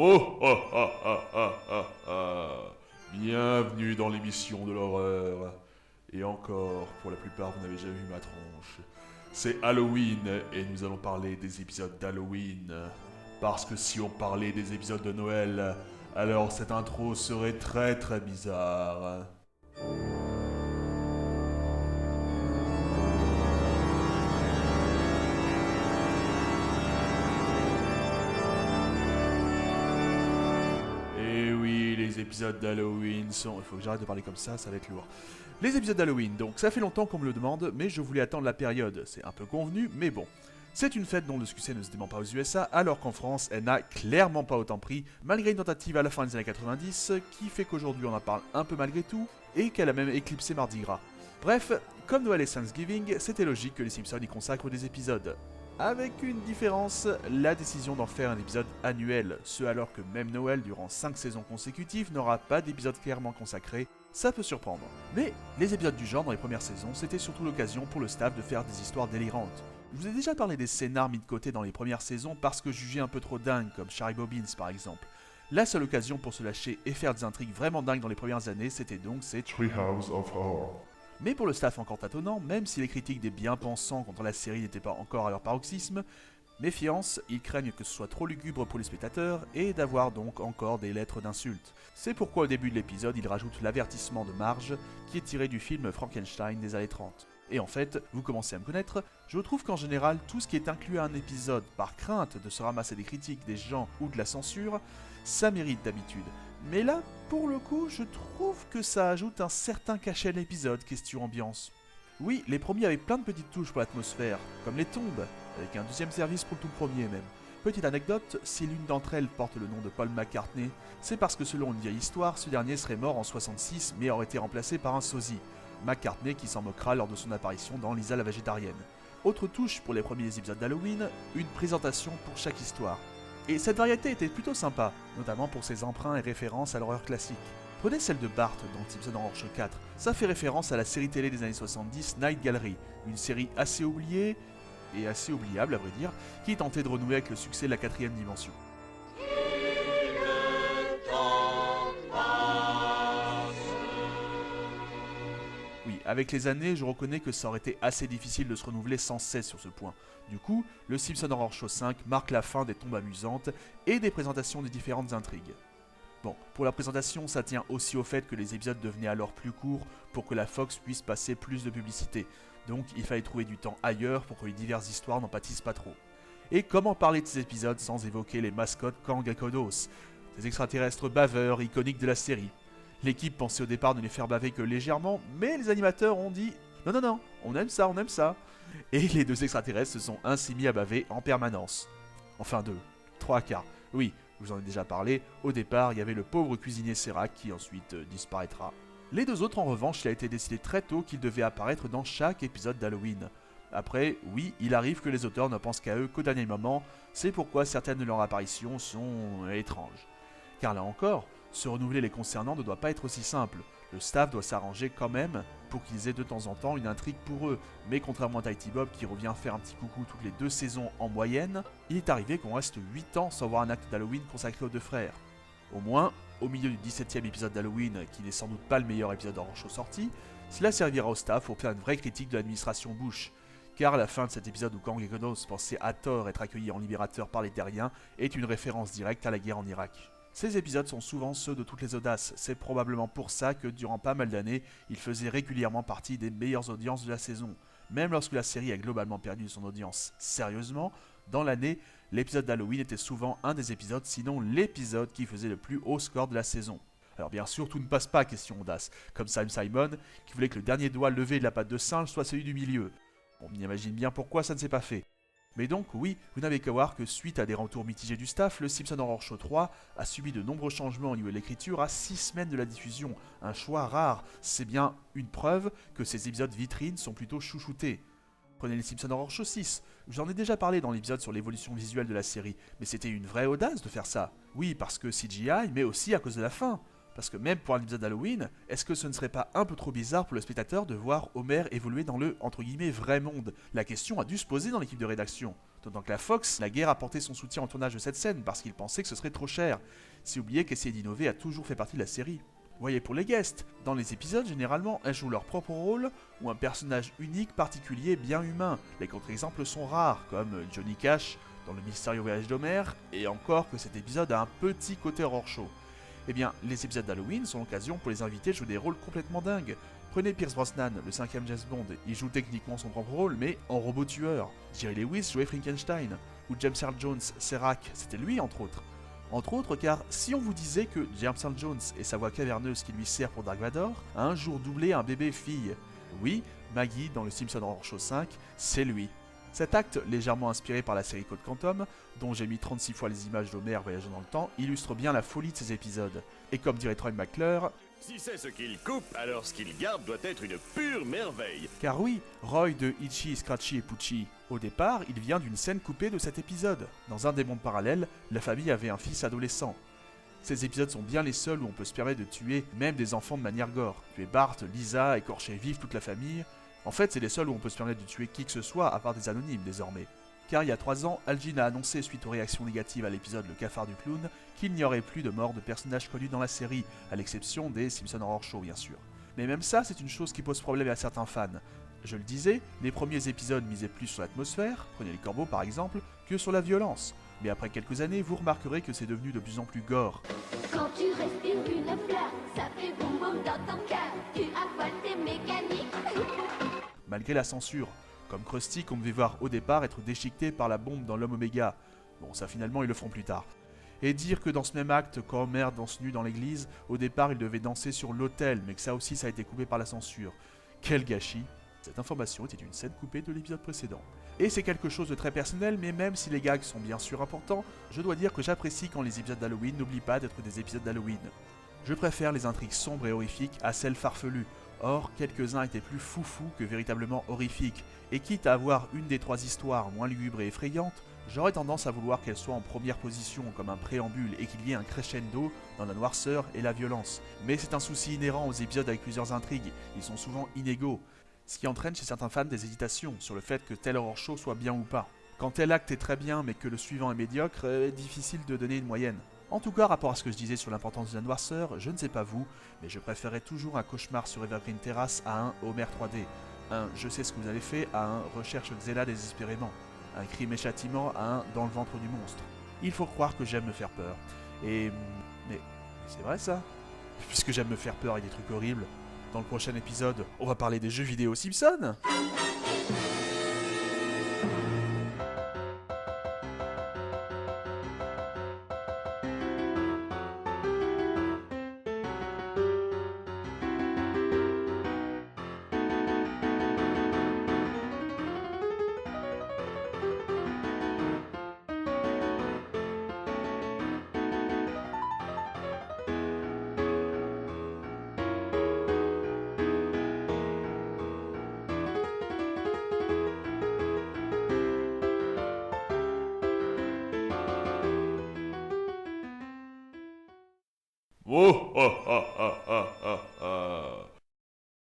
Oh, ah, ah, ah, ah, ah, ah. Bienvenue dans l'émission de l'horreur. Et encore, pour la plupart, vous n'avez jamais vu ma tronche. C'est Halloween et nous allons parler des épisodes d'Halloween. Parce que si on parlait des épisodes de Noël, alors cette intro serait très très bizarre. Et oui, les épisodes d'Halloween sont... Il faut que j'arrête de parler comme ça va être lourd. Les épisodes d'Halloween, donc ça fait longtemps qu'on me le demande, mais je voulais attendre la période. C'est un peu convenu, mais bon. C'est une fête dont le succès ne se dément pas aux USA, alors qu'en France, elle n'a clairement pas autant pris, malgré une tentative à la fin des années 90, qui fait qu'aujourd'hui on en parle un peu malgré tout, et qu'elle a même éclipsé Mardi Gras. Bref, comme Noël et Thanksgiving, c'était logique que les Simpsons y consacrent des épisodes. Avec une différence, la décision d'en faire un épisode annuel, ce alors que même Noël, durant 5 saisons consécutives, n'aura pas d'épisode clairement consacré, ça peut surprendre. Mais les épisodes du genre dans les premières saisons, c'était surtout l'occasion pour le staff de faire des histoires délirantes. Je vous ai déjà parlé des scénars mis de côté dans les premières saisons parce que jugés un peu trop dingues, comme Charlie Bobbins par exemple. La seule occasion pour se lâcher et faire des intrigues vraiment dingues dans les premières années, c'était donc ces Treehouse of Horror. Mais pour le staff encore tâtonnant, même si les critiques des bien-pensants contre la série n'étaient pas encore à leur paroxysme, méfiance, ils craignent que ce soit trop lugubre pour les spectateurs et d'avoir donc encore des lettres d'insultes. C'est pourquoi au début de l'épisode, ils rajoutent l'avertissement de Marge, qui est tiré du film Frankenstein des années 30. Et en fait, vous commencez à me connaître, je trouve qu'en général, tout ce qui est inclus à un épisode par crainte de se ramasser des critiques des gens ou de la censure, ça mérite d'habitude. Mais là, pour le coup, je trouve que ça ajoute un certain cachet à l'épisode, question ambiance. Oui, les premiers avaient plein de petites touches pour l'atmosphère, comme les tombes, avec un deuxième service pour le tout premier même. Petite anecdote, si l'une d'entre elles porte le nom de Paul McCartney, c'est parce que selon une vieille histoire, ce dernier serait mort en 66 mais aurait été remplacé par un sosie. McCartney qui s'en moquera lors de son apparition dans Lisa la végétarienne. Autre touche pour les premiers épisodes d'Halloween, une présentation pour chaque histoire. Et cette variété était plutôt sympa, notamment pour ses emprunts et références à l'horreur classique. Prenez celle de Bart dans Simpson Horror Show 4, ça fait référence à la série télé des années 70 Night Gallery, une série assez oubliée, et assez oubliable à vrai dire, qui tentait de renouer avec le succès de la 4ème dimension. Oui, avec les années, je reconnais que ça aurait été assez difficile de se renouveler sans cesse sur ce point. Du coup, le Simpson Horror Show 5 marque la fin des tombes amusantes et des présentations des différentes intrigues. Bon, pour la présentation, ça tient aussi au fait que les épisodes devenaient alors plus courts pour que la Fox puisse passer plus de publicité. Donc il fallait trouver du temps ailleurs pour que les diverses histoires n'en pâtissent pas trop. Et comment parler de ces épisodes sans évoquer les mascottes Kang et Kodos, ces extraterrestres baveurs iconiques de la série. L'équipe pensait au départ ne les faire baver que légèrement, mais les animateurs ont dit « Non, non, non, on aime ça, on aime ça !» Et les deux extraterrestres se sont ainsi mis à baver en permanence. Enfin deux, trois quarts. Oui, je vous en ai déjà parlé, au départ il y avait le pauvre cuisinier Serac qui ensuite disparaîtra. Les deux autres en revanche, il a été décidé très tôt qu'ils devaient apparaître dans chaque épisode d'Halloween. Après, oui, il arrive que les auteurs ne pensent qu'à eux qu'au dernier moment, c'est pourquoi certaines de leurs apparitions sont étranges. Car là encore, se renouveler les concernant ne doit pas être aussi simple. Le staff doit s'arranger quand même pour qu'ils aient de temps en temps une intrigue pour eux. Mais contrairement à Tighty Bob qui revient faire un petit coucou toutes les 2 saisons en moyenne, il est arrivé qu'on reste 8 ans sans voir un acte d'Halloween consacré aux deux frères. Au moins, au milieu du 17ème épisode d'Halloween, qui n'est sans doute pas le meilleur épisode d'Horror Show sorti, cela servira au staff pour faire une vraie critique de l'administration Bush. Car la fin de cet épisode où Kang et Kodos pensaient à tort être accueillis en libérateurs par les terriens est une référence directe à la guerre en Irak. Ces épisodes sont souvent ceux de toutes les audaces, c'est probablement pour ça que durant pas mal d'années, ils faisaient régulièrement partie des meilleures audiences de la saison. Même lorsque la série a globalement perdu son audience sérieusement, dans l'année, l'épisode d'Halloween était souvent un des épisodes, sinon l'épisode qui faisait le plus haut score de la saison. Alors bien sûr, tout ne passe pas, question audace, comme Sam Simon, qui voulait que le dernier doigt levé de la patte de singe soit celui du milieu. On imagine bien pourquoi ça ne s'est pas fait. Mais donc, oui, vous n'avez qu'à voir que suite à des retours mitigés du staff, le Simpson Horror Show 3 a subi de nombreux changements au niveau de l'écriture à 6 semaines de la diffusion. Un choix rare, c'est bien une preuve que ces épisodes vitrines sont plutôt chouchoutés. Prenez les Simpson Horror Show 6, j'en ai déjà parlé dans l'épisode sur l'évolution visuelle de la série, mais c'était une vraie audace de faire ça. Oui, parce que CGI, mais aussi à cause de la fin. Parce que même pour un épisode d'Halloween, est-ce que ce ne serait pas un peu trop bizarre pour le spectateur de voir Homer évoluer dans le, entre guillemets, vrai monde? La question a dû se poser dans l'équipe de rédaction. D'autant que la Fox n'a guère apporté son soutien au tournage de cette scène parce qu'il pensait que ce serait trop cher. C'est oublier qu'essayer d'innover a toujours fait partie de la série. Voyez pour les guests, dans les épisodes, généralement, elles jouent leur propre rôle ou un personnage unique, particulier, bien humain. Les contre-exemples sont rares, comme Johnny Cash dans Le Mystérieux Voyage d'Homer, et encore que cet épisode a un petit côté horror show. Eh bien, les épisodes d'Halloween sont l'occasion pour les invités de jouer des rôles complètement dingues. Prenez Pierce Brosnan, le 5ème James Bond, il joue techniquement son propre rôle, mais en robot tueur. Jerry Lewis jouait Frankenstein, ou James Earl Jones, Serac, c'était lui entre autres. Entre autres car si on vous disait que James Earl Jones et sa voix caverneuse qui lui sert pour Dark Vador a un jour doublé un bébé fille. Oui, Maggie dans le Simpson Horror Show 5, c'est lui. Cet acte, légèrement inspiré par la série Code Quantum, dont j'ai mis 36 fois les images d'Homer voyageant dans le temps, illustre bien la folie de ces épisodes. Et comme dirait Troy McClure, si c'est ce qu'il coupe, alors ce qu'il garde doit être une pure merveille. Car oui, Roy de Itchy, Scratchy et Pucci, au départ, il vient d'une scène coupée de cet épisode. Dans un des mondes parallèles, la famille avait un fils adolescent. Ces épisodes sont bien les seuls où on peut se permettre de tuer même des enfants de manière gore. Tuer Bart, Lisa, écorcher vive toute la famille. En fait, c'est les seuls où on peut se permettre de tuer qui que ce soit à part des anonymes désormais. Car il y a 3 ans, Al Jean a annoncé suite aux réactions négatives à l'épisode Le Cafard du Clown qu'il n'y aurait plus de morts de personnages connus dans la série, à l'exception des Simpson Horror Show bien sûr. Mais même ça, c'est une chose qui pose problème à certains fans. Je le disais, les premiers épisodes misaient plus sur l'atmosphère, prenez les corbeaux par exemple, que sur la violence. Mais après quelques années, vous remarquerez que c'est devenu de plus en plus gore. Quand tu respires une fleur, ça fait boum boum dans ton cœur, tu affoles tes mécaniques. Malgré la censure, comme Krusty qu'on devait voir au départ être déchiqueté par la bombe dans l'homme Oméga. Bon, ça finalement ils le feront plus tard. Et dire que dans ce même acte, quand Homer danse nu dans l'église, au départ il devait danser sur l'autel, mais que ça aussi ça a été coupé par la censure. Quel gâchis! Cette information était une scène coupée de l'épisode précédent. Et c'est quelque chose de très personnel, mais même si les gags sont bien sûr importants, je dois dire que j'apprécie quand les épisodes d'Halloween n'oublient pas d'être des épisodes d'Halloween. Je préfère les intrigues sombres et horrifiques à celles farfelues. Or, quelques-uns étaient plus foufous que véritablement horrifiques, et quitte à avoir une des 3 histoires moins lugubres et effrayantes, j'aurais tendance à vouloir qu'elle soit en première position comme un préambule et qu'il y ait un crescendo dans la noirceur et la violence. Mais c'est un souci inhérent aux épisodes avec plusieurs intrigues, ils sont souvent inégaux, ce qui entraîne chez certains fans des hésitations sur le fait que tel horror show soit bien ou pas. Quand tel acte est très bien mais que le suivant est médiocre, difficile de donner une moyenne. En tout cas, rapport à ce que je disais sur l'importance de la noirceur, je ne sais pas vous, mais je préférerais toujours un cauchemar sur Evergreen Terrace à un Homer 3D, un Je sais ce que vous avez fait à un Recherche Xela désespérément, un Crime et Châtiment à un Dans le ventre du monstre. Il faut croire que j'aime me faire peur. Mais c'est vrai ça? Puisque j'aime me faire peur avec des trucs horribles, dans le prochain épisode, on va parler des jeux vidéo Simpson. Oh, oh, oh, oh.